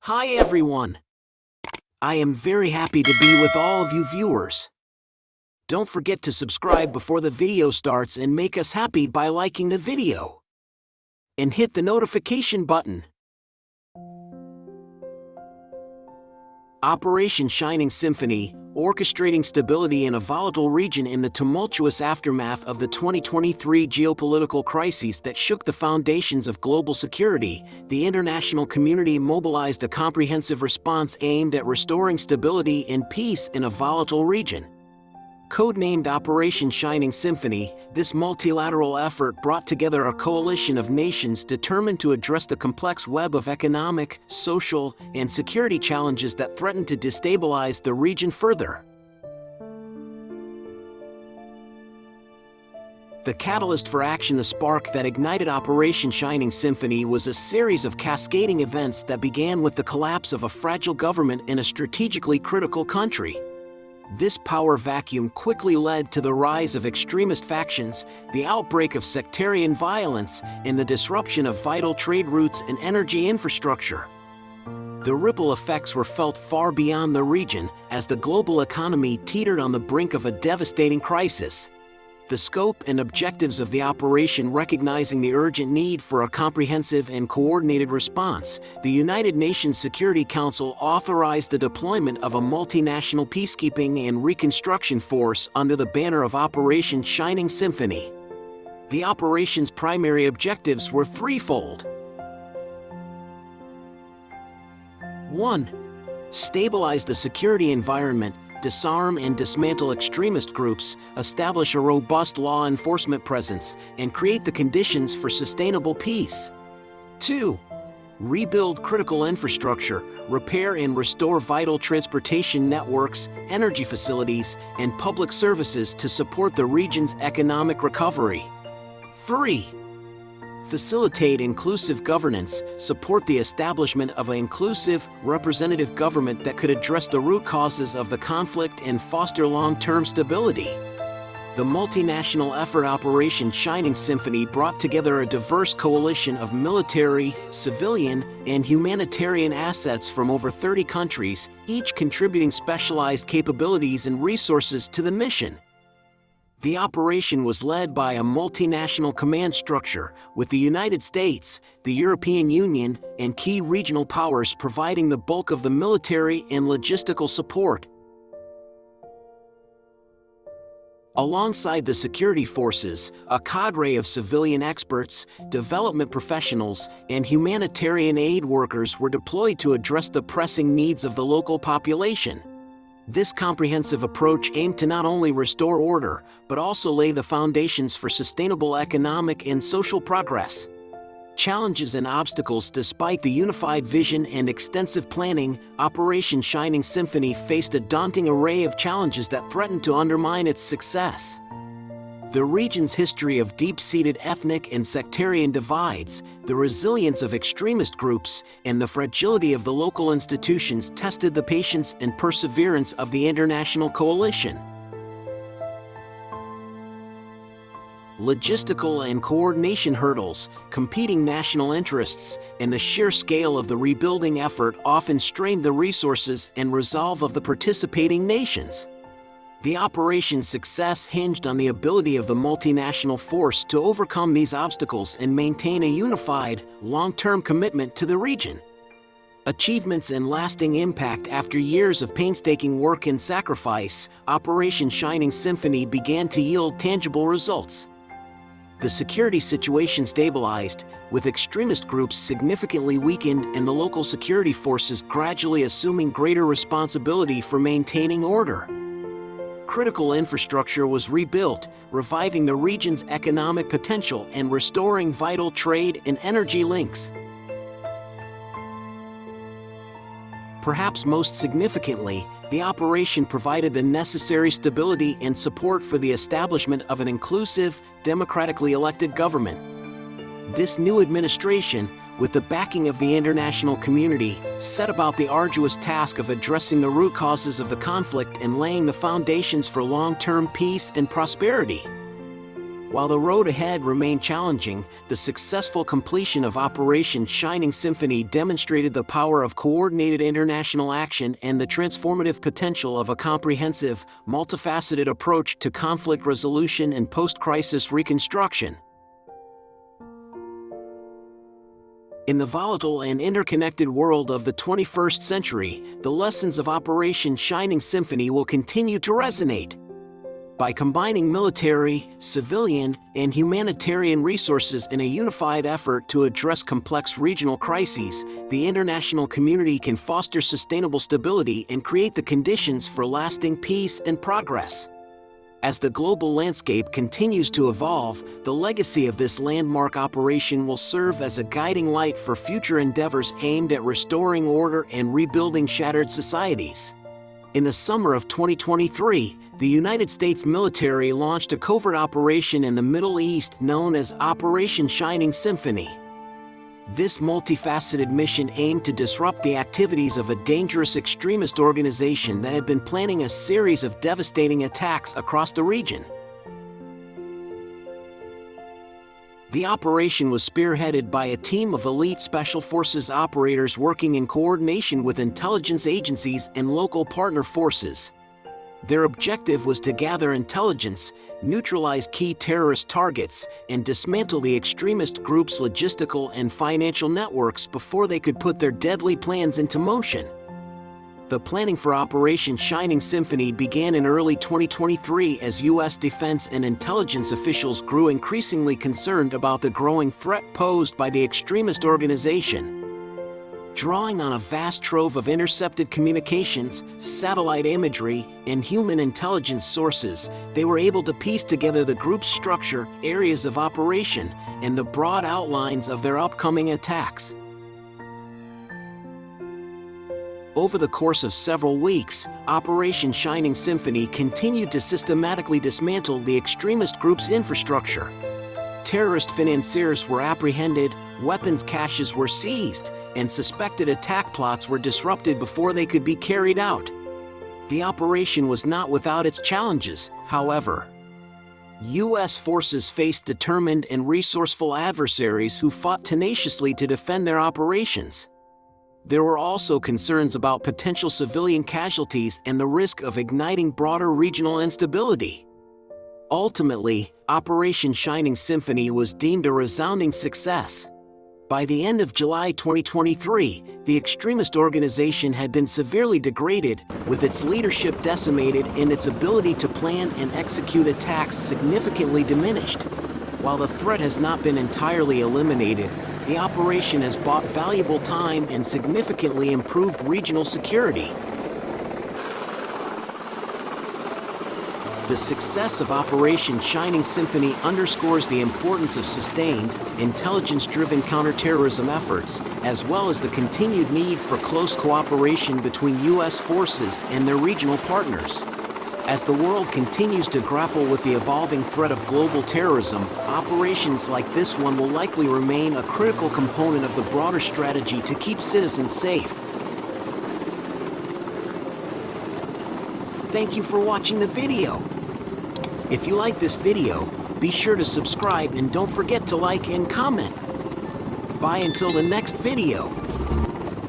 Hi everyone! I am very happy to be with all of you viewers. Don't forget to subscribe before the video starts and make us happy by liking the video. And hit the notification button. Operation Shining Symphony, orchestrating stability in a volatile region in the tumultuous aftermath of the 2023 geopolitical crises that shook the foundations of global security. The international community mobilized a comprehensive response aimed at restoring stability and peace in a volatile region. Codenamed Operation Shining Symphony, this multilateral effort brought together a coalition of nations determined to address the complex web of economic, social, and security challenges that threaten to destabilize the region further. The catalyst for action, the spark that ignited Operation Shining Symphony, was a series of cascading events that began with the collapse of a fragile government in a strategically critical country. This power vacuum quickly led to the rise of extremist factions, the outbreak of sectarian violence, and the disruption of vital trade routes and energy infrastructure. The ripple effects were felt far beyond the region, as the global economy teetered on the brink of a devastating crisis. The scope and objectives of the operation, recognizing the urgent need for a comprehensive and coordinated response, the United Nations Security Council authorized the deployment of a multinational peacekeeping and reconstruction force under the banner of Operation Shining Symphony. The operation's primary objectives were threefold. 1. Stabilize the security environment, disarm and dismantle extremist groups, establish a robust law enforcement presence, and create the conditions for sustainable peace. 2. Rebuild critical infrastructure, repair and restore vital transportation networks, energy facilities, and public services to support the region's economic recovery. 3. Facilitate inclusive governance, support the establishment of an inclusive, representative government that could address the root causes of the conflict and foster long-term stability. The multinational effort Operation Shining Symphony brought together a diverse coalition of military, civilian, and humanitarian assets from over 30 countries, each contributing specialized capabilities and resources to the mission. The operation was led by a multinational command structure, with the United States, the European Union, and key regional powers providing the bulk of the military and logistical support. Alongside the security forces, a cadre of civilian experts, development professionals, and humanitarian aid workers were deployed to address the pressing needs of the local population. This comprehensive approach aimed to not only restore order, but also lay the foundations for sustainable economic and social progress. Challenges and obstacles. Despite the unified vision and extensive planning, Operation Shining Symphony faced a daunting array of challenges that threatened to undermine its success. The region's history of deep-seated ethnic and sectarian divides, the resilience of extremist groups, and the fragility of the local institutions tested the patience and perseverance of the international coalition. Logistical and coordination hurdles, competing national interests, and the sheer scale of the rebuilding effort often strained the resources and resolve of the participating nations. The operation's success hinged on the ability of the multinational force to overcome these obstacles and maintain a unified, long-term commitment to the region. Achievements and lasting impact. After years of painstaking work and sacrifice, Operation Shining Symphony began to yield tangible results. The security situation stabilized, with extremist groups significantly weakened and the local security forces gradually assuming greater responsibility for maintaining order. Critical infrastructure was rebuilt, reviving the region's economic potential and restoring vital trade and energy links. Perhaps most significantly, the operation provided the necessary stability and support for the establishment of an inclusive, democratically elected government. This new administration, with the backing of the international community, set about the arduous task of addressing the root causes of the conflict and laying the foundations for long-term peace and prosperity. While the road ahead remained challenging, the successful completion of Operation Shining Symphony demonstrated the power of coordinated international action and the transformative potential of a comprehensive, multifaceted approach to conflict resolution and post-crisis reconstruction. In the volatile and interconnected world of the 21st century, the lessons of Operation Shining Symphony will continue to resonate. By combining military, civilian, and humanitarian resources in a unified effort to address complex regional crises, the international community can foster sustainable stability and create the conditions for lasting peace and progress. As the global landscape continues to evolve, the legacy of this landmark operation will serve as a guiding light for future endeavors aimed at restoring order and rebuilding shattered societies. In the summer of 2023, the United States military launched a covert operation in the Middle East known as Operation Shining Symphony. This multifaceted mission aimed to disrupt the activities of a dangerous extremist organization that had been planning a series of devastating attacks across the region. The operation was spearheaded by a team of elite Special Forces operators working in coordination with intelligence agencies and local partner forces. Their objective was to gather intelligence, neutralize key terrorist targets, and dismantle the extremist group's logistical and financial networks before they could put their deadly plans into motion. The planning for Operation Shining Symphony began in early 2023 as U.S. defense and intelligence officials grew increasingly concerned about the growing threat posed by the extremist organization. Drawing on a vast trove of intercepted communications, satellite imagery, and human intelligence sources, they were able to piece together the group's structure, areas of operation, and the broad outlines of their upcoming attacks. Over the course of several weeks, Operation Shining Symphony continued to systematically dismantle the extremist group's infrastructure. Terrorist financiers were apprehended, weapons caches were seized, and suspected attack plots were disrupted before they could be carried out. The operation was not without its challenges, however. U.S. forces faced determined and resourceful adversaries who fought tenaciously to defend their operations. There were also concerns about potential civilian casualties and the risk of igniting broader regional instability. Ultimately, Operation Shining Symphony was deemed a resounding success. By the end of July 2023, the extremist organization had been severely degraded, with its leadership decimated and its ability to plan and execute attacks significantly diminished. While the threat has not been entirely eliminated, the operation has bought valuable time and significantly improved regional security. The success of Operation Shining Symphony underscores the importance of sustained, intelligence-driven counterterrorism efforts, as well as the continued need for close cooperation between U.S. forces and their regional partners. As the world continues to grapple with the evolving threat of global terrorism, operations like this one will likely remain a critical component of the broader strategy to keep citizens safe. Thank you for watching the video. If you like this video, be sure to subscribe and don't forget to like and comment. Bye until the next video.